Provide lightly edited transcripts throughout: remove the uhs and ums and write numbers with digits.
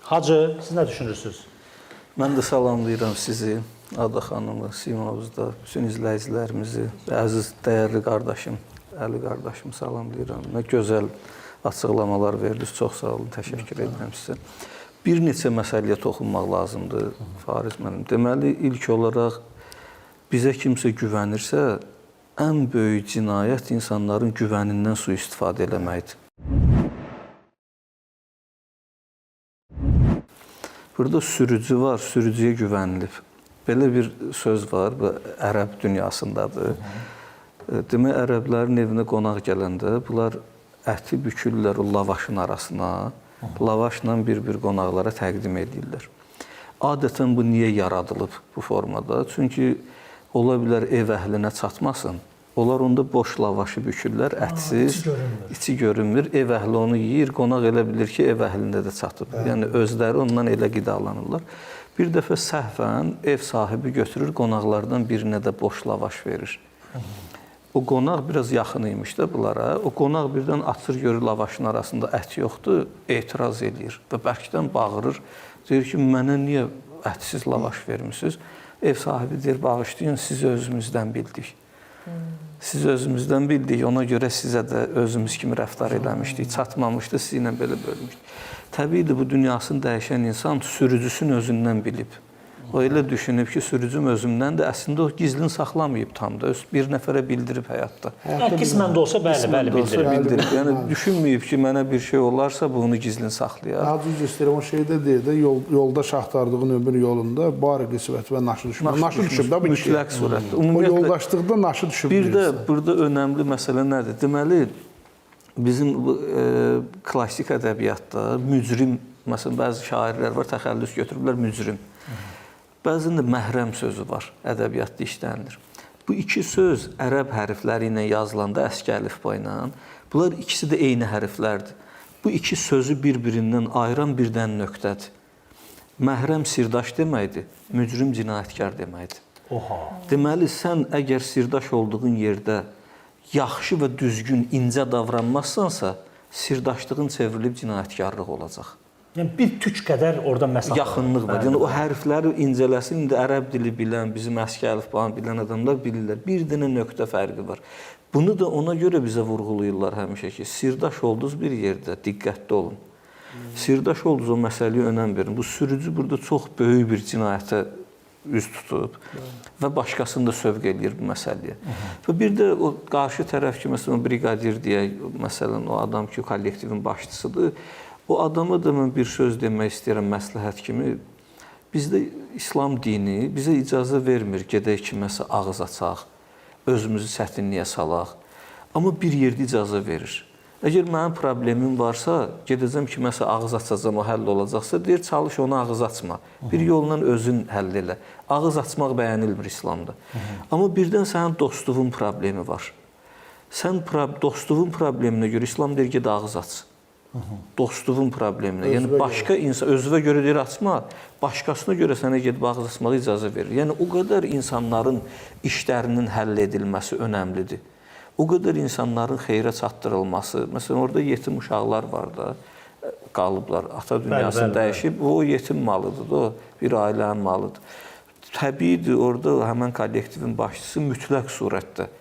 Hacı, siz nə düşünürsünüz? Mən də salamlayıram sizi, Ada xanımı, Simavuzda, bütün izləyicilərimizi, əziz, dəyərli qardaşım, Əli qardaşım salamlayıram. Nə gözəl açıqlamalar verdiniz, çox sağ olun, təşəkkür edirəm sizə. Bir neçə məsələyə toxunmaq lazımdır, Fariz mənim. Deməli, ilk olaraq bizə kimsə güvənirsə, ən böyük cinayət insanların güvənindən sui-istifadə eləməkdir. Burada sürücü var, sürücüyə güvənilib. Belə bir söz var, bu ərəb dünyasındadır. Demək, ərəblərin evinə qonaq gələndə bunlar əti bükürlər o lavaşın arasına, lavaşla bir-bir qonaqlara təqdim edirlər. Adətən bu niyə yaradılıb bu formada? Çünki ola bilər ev əhlinə çatmasın. Onlar onda boş lavaşı bükürlər, ətsiz, içi görünmür. Ev əhli onu yeyir, qonaq elə bilir ki, ev əhlində də çatıb. Yəni, özləri ondan elə qidalanırlar. Bir dəfə səhvən ev sahibi götürür, qonaqlardan birinə də boş lavaş verir. O qonaq biraz yaxın imiş də bunlara. O qonaq birdən açır, görür lavaşın arasında ət yoxdur, etiraz edir və bərkdən bağırır. Deyir ki, mənə niyə ətsiz lavaş vermişsiniz? Ev sahibi deyir, bağışlayın, sizi özümüzdən bildik. Siz özümüzdən bildik, ona görə sizə də özümüz kimi rəftar eləmişdik, çatmamışdı, sizinlə belə bölmüşdük. Təbiidir, bu dünyasını dəyişən insan sürücüsünü özündən bilib. O elə düşünüb ki, sürücüm özümdən də əslində o gizlin saxlamayıb tam da, bir nəfərə bildirib həyatda. Qismən də olsa, bəli, bildirib. Yəni, düşünməyib ki, mənə bir şey olarsa, bunu gizlin saxlayar. Daha düz istəyirəm, o şeydə deyir də, yoldaş axtardığın ömür yolunda bari qismət və naşı düşmür. Naşı düşüb da bu iki. Mütləq surətdə. O yoldaşlıqda naşı düşüb. Bir də burada önəmli məsələ nədir? Deməli, bizim klassik ədəbiyyatda mücrim, məsələn, bəzi şairlər var, təxəllüs götürüblər mücrim. Bəzən də məhrəm sözü var, ədəbiyyatda işlənilir. Bu iki söz ərəb hərfləri ilə yazılanda əski əlifba ilə, bunlar ikisi də eyni hərflərdir. Bu iki sözü bir-birindən ayıran bir dənə nöqtədir. Məhrəm sirdaş deməkdir, mücrim cinayətkar deməkdir. Deməli, sən əgər sirdaş olduğun yerdə yaxşı və düzgün, incə davranmazsansa, sirdaşlığın çevrilib cinayətkarlıq olacaq. Yəni, bir tük qədər orada məsafə var. Yaxınlıq var. Yəni, o hərfləri incələsin, indi ərəb dili bilən, bizim əski əlifbanı bilən adamlar bilirlər. Bir dənə nöqtə fərqi var. Bunu da ona görə bizə vurğulayırlar həmişə ki, sirdaş olduğunuz bir yerdə diqqətli olun. Sirdaş olduğunuz o məsələyə önəm verin. Bu sürücü burada çox böyük bir cinayətə üz tutub və başqasını da sövq eləyir bu məsələyə. Və bir də o qarşı tərəf ki, məsələn, briqadir deyək, məsələn, o adam ki, kollektivin başçısıdır. O adama da mən bir söz demək istəyirəm məsləhət kimi. Bizdə İslam dini bizə icazə vermir, gedək kiməsə ağız açaq, özümüzü çətinliyə salaq. Amma bir yerdə icazə verir. Əgər mənim problemim varsa, gedəcəm kiməsə ağız açacam, o həll olacaqsa, deyir, çalış onu ağız açma. Bir yolla özün həll elə. Ağız açmaq bəyənilmir İslamda. Amma birdən sənin dostluğun problemi var. Sən dostluğun probleminə görə İslam deyir, ged ağız aç. Dostluğun probleminə. Yəni, başqa insan, özünə görə deyir, açma, başqasına görə sənə gedib ağız açmağa icazə verir. Yəni, o qədər insanların işlərinin həll edilməsi önəmlidir. O qədər insanların xeyrə çatdırılması. Məsələn, orada yetim uşaqlar var da, qalıblar, ata dünyasını dəyişib, o yetim malıdır, o bir ailənin malıdır. Təbiidir, orada həmən kollektivin başçısı mütləq surətdə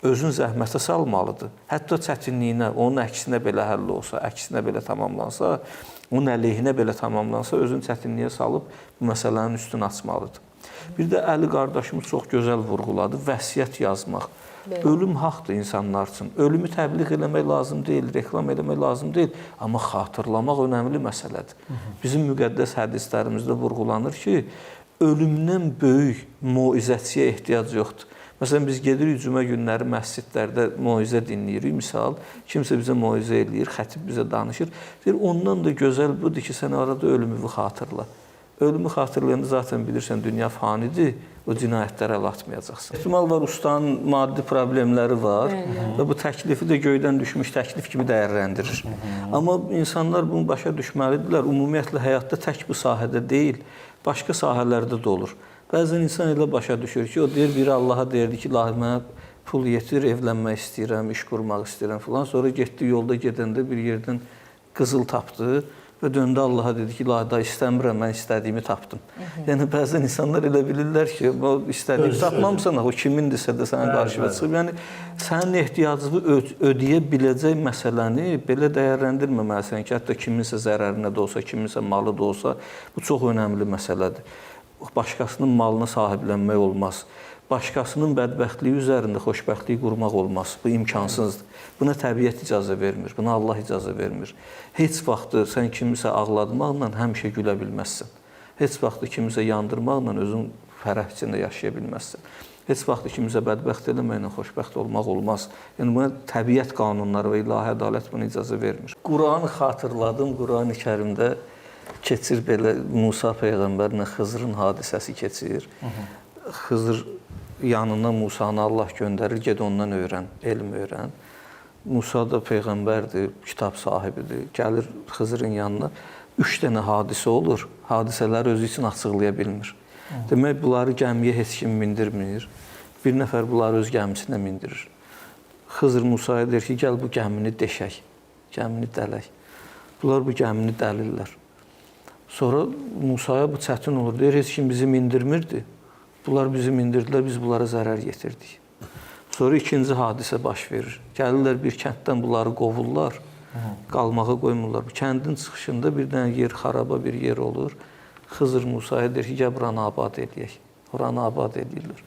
özün zəhmətə salmalıdır. Hətta çətinliyinə, onun əksinə belə həll olsa, əksinə belə tamamlansa, onun əleyhinə belə tamamlansa, özün çətinliyə salıb bu məsələnin üstünü açmalıdır. Bir də Əli qardaşımız çox gözəl vurğuladı, vəsiyyət yazmaq. Ölüm haqdır insanlar üçün. Ölümü təbliğ eləmək lazım deyil, reklam eləmək lazım deyil, amma xatırlamaq önəmli məsələdir. Bizim müqəddəs hədislərimizdə vurğulanır ki, ölümdən böyük moizəçiyə ehtiyac yoxdur. Məsələn, biz gedirik cümə günləri məscidlərdə moizə dinləyirik, misal, kimsə bizə moizə eləyir, xətib bizə danışır. Deyir, ondan da gözəl budur ki, sən arada ölümü xatırla. Ölümü xatırlayanda zaten bilirsən, dünya fanidir, o cinayətlərə əl atmayacaqsın. Ehtimal var, ustanın maddi problemləri var və bu təklifi də göydən düşmüş təklif kimi dəyərləndirir. Amma insanlar bunu başa düşməlidirlər. Ümumiyyətlə, həyatda tək bu sahədə deyil, başqa sahələrdə də olur. Bəzən insan elə başa düşür ki, o deyir, biri Allaha deyirdi ki, ilahi mənə pul yetir, evlənmək istəyirəm, iş qurmaq istəyirəm filan. Sonra getdi, yolda gedəndə bir yerdən qızıl tapdı və döndü Allaha dedi ki, la da istəmirəm, mən istədiyimi tapdım. Yəni bəzən insanlar elə bilirlər ki, o istədiyini tapmamısan, o kimindirsə də sənin qarşına çıxıb. Yəni sənin ehtiyacını ödəyə biləcək məsələni belə dəyərləndirməməlisən ki, hətta kiminsə zərərinə də olsa, kiminsə malı da olsa, bu çox önəmli məsələdir. Başqasının malına sahiblənmək olmaz. Başqasının bədbəxtliyi üzərində xoşbəxtlik qurmaq olmaz. Bu imkansızdır. Buna təbiət icazə vermir, buna Allah icazə vermir. Heç vaxtı sən kimisə ağladmaqla həmişə gülə bilməzsən. Heç vaxtı kimisə yandırmaqla özün fərəh içində yaşaya bilməzsən. Heç vaxtı kimisə bədbəxt eləməklə xoşbəxt olmaq olmaz. Yəni buna təbiət qanunları və ilahi ədalət buna icazə vermir. Quranı xatırladım, Qurani Kərimdə keçir belə Musa peyğəmbərlə Xızırın hadisəsi keçir. Xızır yanına Musanı Allah göndərir, ged ondan öyrən, elm öyrən. Musa da peyğəmbərdir, kitab sahibidir. Gəlir Xızırın yanına. 3 dənə hadisə olur. Hadisələri özü üçün açıqlaya bilmir. Demək, bunları gəmiyə heç kim mindirmir. Bir nəfər bunları öz gəmisinə mindirir. Xızır Musaya deyir ki, gəl bu gəmini deşək, gəmini dələk. Bunlar bu gəmini dəlirlər. Sonra Musaya bu çətin olur. Deyir, heç kim bizi mindirmirdi. Bunlar bizi mindirdilər, biz bunlara zərər yetirdik. Sonra ikinci hadisə baş verir. Gəlirlər bir kənddən bunları qovurlar, qalmağa qoymurlar. Bu kəndin çıxışında bir dənə yer, xaraba bir yer olur. Xızır Musaya deyir ki, gəl buranı abad edək. Oranı abad edirlər.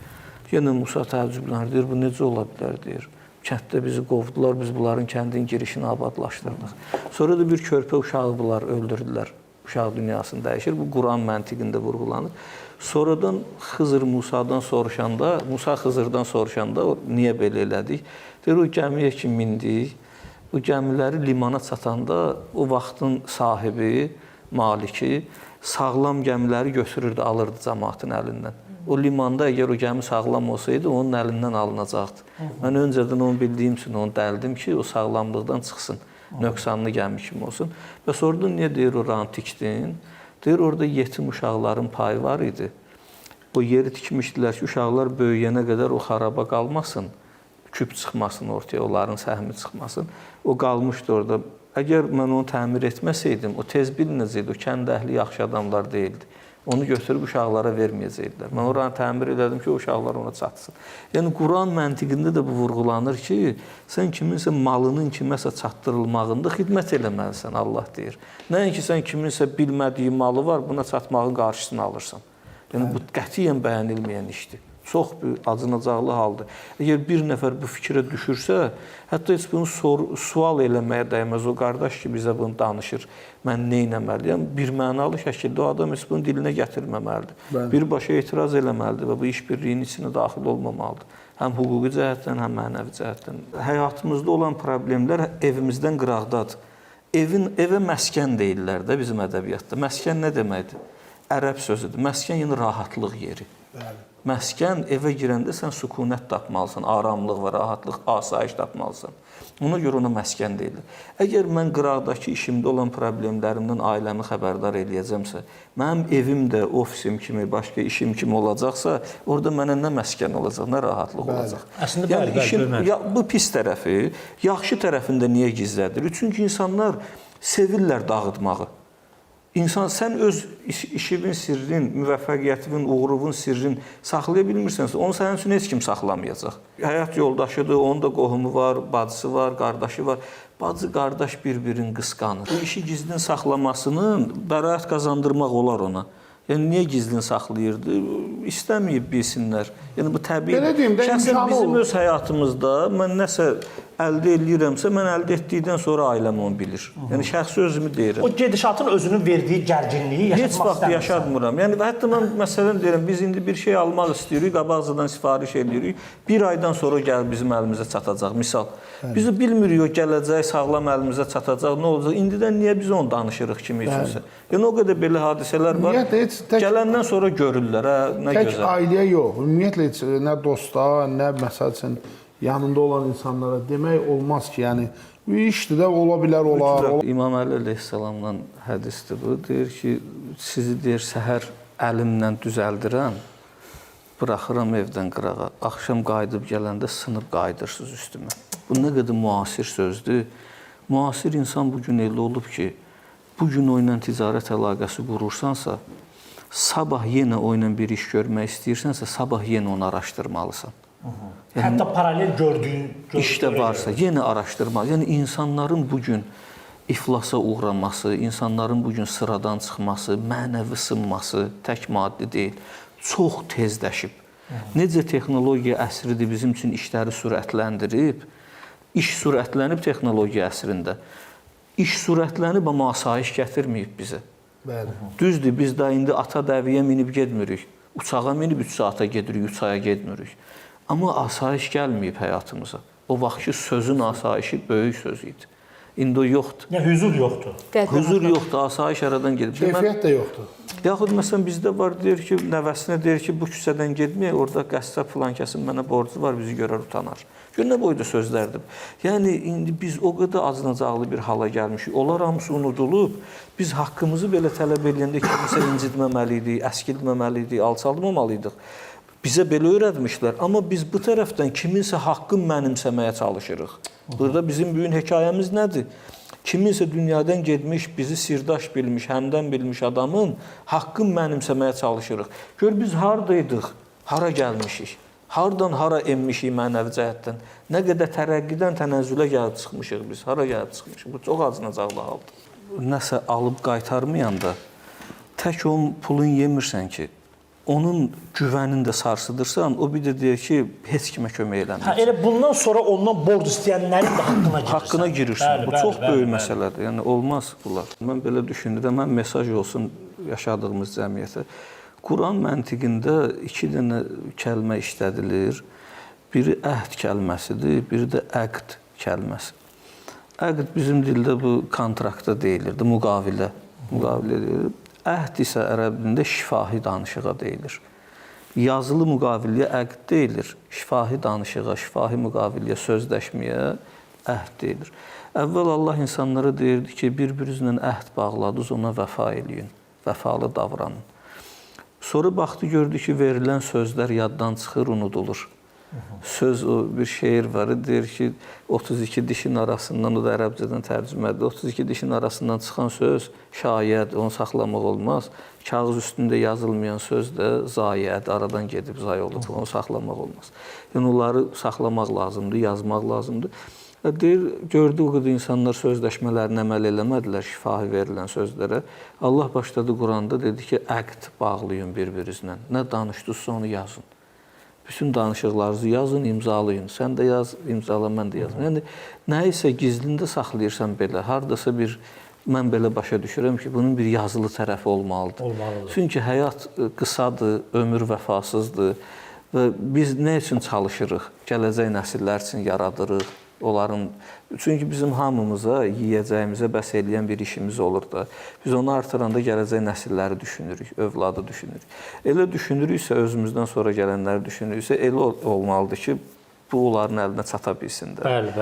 Yenə Musa təəccüblənir, deyir, bu necə ola bilər, deyir. Kənddə bizi qovdular, biz bunların kəndin girişini abadlaşdırdıq. Sonra da bir körpə uşağı bunlar öldürdülər. Uşaq dünyasını dəyişir. Bu Quran məntiqində vurğulanır. Sonradan Xızır Musadan soruşanda, Musa Xızırdan soruşanda niyə belə elədik? Deyir, o gəmiyə ki mindik, o gəmiləri limana çatanda o vaxtın sahibi, maliki sağlam gəmiləri götürürdü, alırdı cəmaatın əlindən. O limanda əgər o gəmi sağlam olsaydı, onun əlindən alınacaqdı. Mən öncədən onu bildiyim üçün onu dəldim ki, o sağlamlıqdan çıxsın, nöqsanlı gəmi kimi olsun. Və sorduğun niyə deyir oranı tikdin? Deyir, orada yetim uşaqların payı var idi. O yeri tikmişdilər ki, uşaqlar böyüyənə qədər o xaraba qalmasın, küp çıxmasın ortaya, onların səhmi çıxmasın. O qalmışdı orada. Əgər mən onu təmir etməsəydim, o tez bilinəcəkdi, o kənd əhli yaxşı adamlar deyildi. Onu götürüb uşaqlara verməyəcəkdilər. Mən oranı təmir elədim ki, o uşaqlar ona çatsın. Yəni, Quran məntiqində də bu vurğulanır ki, sən kiminsə malının kiməsə çatdırılmağında xidmət eləməlisən, Allah deyir. Nəinki sən kiminsə bilmədiyi malı var, buna çatmağın qarşısını alırsan. Yəni, bu qətiyyən bəyənilməyən işdir. Çox bir acınacaqlı haldır. Əgər bir nəfər bu fikrə düşürsə, hətta heç bunu sual eləməyə dəyməz. O qardaş ki, bizə bunu danışır, mən nə etməliyəm? Bir mənalı şəkildə o adam heç bunu dilinə gətirməməlidir. Birbaşa etiraz eləməlidir və bu iş birliyinin içinə daxil olmamalıdır. Həm hüquqi cəhətdən, həm mənəvi cəhətdən. Həyatımızda olan problemlər evimizdən qıraqdadır. Evə məskən deyirlər də bizim ədəbiyyatda. Məskən nə deməkdir? Ərəb sözüdür. Məskən yəni rahatlıq yeri. Məskən, evə girəndə sən sükunət tapmalısan, aramlıq və rahatlıq, asayiş tapmalısan. Ona görə ona məskən deyilir. Əgər mən qıraqdakı işimdə olan problemlərimdən ailəmi xəbərdar eləyəcəmsə, mənim evim də ofisim kimi, başqa işim kimi olacaqsa, orada mənə nə məskən olacaq, nə rahatlıq olacaq. Əslində, bəli. Bu pis tərəfi, yaxşı tərəfində niyə gizlədir? Çünki insanlar sevirlər dağıtmağı. İnsan, sən öz işinin sirrin, müvəffəqiyyətinin, uğuruvun sirrin saxlaya bilmirsənsə, onu sənin üçün heç kim saxlamayacaq. Həyat yoldaşıdır, onun da qohumu var, bacısı var, qardaşı var. Bacı, qardaş bir-birini qısqanır. Bu işi gizlin saxlamasının bəraət qazandırmaq olar ona. Yəni, niyə gizlin saxlayırdı? İstəməyib bilsinlər. Yəni, bu təbii. Şəxsən bizim öz həyatımızda mən nəsə əldə eləyirəmsə, mən əldə etdikdən sonra ailəm onu bilir. Yəni, şəxsi özümü deyirəm. O gedişatın özünün verdiyi gərginliyi yaşatmaq istəmirsən. Heç vaxt yaşatmıram. Yəni, hətta mən məsələn deyirəm, biz indi bir şey almaq istəyirik, qabaqcadan sifariş edirik, bir aydan sonra gəlib bizim əlimizə çatacaq. Misal, biz bilmirik o gələcək, sağlam əlimizə çatacaq, nə olacaq? İndidən niyə biz onu danışırıq kimi üçünsə? Yəni, o qədər belə hadisələr var. Gələndən sonra görürlər, nə gözəl. Tək ailəyə yox, ümumiyyətlə heç nə dosta, nə məsəl üçün yanında olan insanlara demək olmaz ki, yəni bir işdir də ola bilər, olar. İmam Əli əleyhissalamdan hədisdir bu. Deyir ki, sizi deyir səhər əlimlə düzəldirəm, buraxıram evdən qırağa. Axşam qayıdıb gələndə sınıb qayıdırsınız üstümə. Bu nə qədər müasir sözdür. Müasir insan bugün elə olub ki, bu gün o ilə ticarət əlaqəsi qurursansa, sabah yenə o ilə bir iş görmək istəyirsənsə, sabah yenə onu araşdırmalısan. Hətta paralel gördüyün İşdə varsa, yenə araşdırmalı. Yəni insanların bu gün iflasa uğraması, insanların bu gün sıradan çıxması, mənəvi sınması tək maddi deyil, çox tezləşib. Necə texnologiya əsridir bizim üçün işləri sürətləndirib, iş sürətlənib texnologiya əsrində. İş sürətlənib, amma asayiş gətirməyib bizə. Bəli. Düzdür, biz də indi ata dəviyə minib getmirik. Uçağa minib 3 saata gedirik, 3 aya getmirik. Amma asayiş gəlməyib həyatımıza. O vaxtki sözün asayişi böyük söz idi. İndi o yoxdur. Yəni huzur yoxdur. Huzur yoxdur, asayiş aradan gedib. Keyfiyyət də yoxdur. Yaxud məsələn bizdə var, deyir ki, nəvəsinə deyir ki, bu küçədən getməyək, orada qəssab filan kəsin mənə borcu var, bizi görər utanar. Gör nə boyda sözlərdir. Yəni indi biz o qədər acınacaqlı bir hala gəlmişik. Onlar hamısı unudulub. Biz haqqımızı belə tələb edəndə kimisə incitməməliydik, əskilməməliydik, alçaldmamalıydıq. Bizə belə öyrətmişlər, amma biz bu tərəfdən kiminsə haqqını mənimsəməyə çalışırıq. Burada bizim böyük hekayəmiz nədir? Kiminsə dünyadan getmiş, bizi sirdaş bilmiş, həmdən bilmiş adamın haqqını mənimsəməyə çalışırıq. Gör biz hardaydıq, hara gəlmişik, hardan hara enmişik mənəvi cəhətdən, nə qədər tərəqqidən tənəzzülə gəlib çıxmışıq biz, hara gəlib çıxmışıq. Bu çox acınacaqlı haldır. Nəsə alıb qaytarmayanda tək o pulun yemirsən ki, onun güvənini də sarsıdırsan, o bir də deyir ki, heç kimə kömək eləmir. Elə bundan sonra ondan borc istəyənlərin də haqqına girirsən. Haqqına girirsən. Bu çox böyük məsələdir. Yəni olmaz bunlar. Mən belə düşünürəm, mən mesaj olsun yaşadığımız cəmiyyətə. Quran məntiqində 2 dənə kəlmə işlədilir. Biri əhd kəlməsidir, biri də əqd kəlməsi. Əqd bizim dildə bu kontraktda deyilirdi, müqavilə. Müqavilə deyilir. Əhd isə ərəb dilində şifahi danışığa deyilir. Yazılı müqaviləyə əqd deyilir. Şifahi danışığa, şifahi müqaviləyə, sözləşməyə əhd deyilir. Əvvəl Allah insanlara deyirdi ki, bir-birinizlə əhd bağladınız, ona vəfa eləyin, vəfalı davranın. Sonra baxdı, gördü ki, verilən sözlər yaddan çıxır, unudulur. Söz, o bir şeir var, deyir ki, 32 dişin arasından, o da ərəbcədən tərcümədir, 32 dişin arasından çıxan söz şayət, onu saxlamaq olmaz. Kağız üstündə yazılmayan söz də zayəd, aradan gedib zay olub, onu saxlamaq olmaz. Yəni, onları saxlamaq lazımdır, yazmaq lazımdır. Deyir, gördü o qədər insanlar sözləşmələrini əməl eləmədilər, şifahi verilən sözlərə. Allah başladı Quranda, dedi ki, əqd bağlayın bir-birinizlə. Nə danışdınızsa onu yazın. Bütün danışıqlarınızı yazın, imzalayın. Sən də yaz, imzala, mən də yazın. Yəni, nəyisə gizlində saxlayırsan belə, haradasa bir, mən belə başa düşürəm ki, bunun bir yazılı tərəfi olmalıdır. Olmalıdır. Çünki həyat qısadır, ömür vəfasızdır və biz nə üçün çalışırıq? Gələcək nəsillər üçün yaradırıq. Çünki bizim hamımıza, yiyəcəyimizə bəs eləyən bir işimiz olur da. Biz onu artıranda gələcək nəsilləri düşünürük, övladı düşünürük. Elə düşünürüksə, özümüzdən sonra gələnləri düşünürüksə, elə olmalıdır ki, bu onların əlinə çata bilsin də. Bəli, bəli.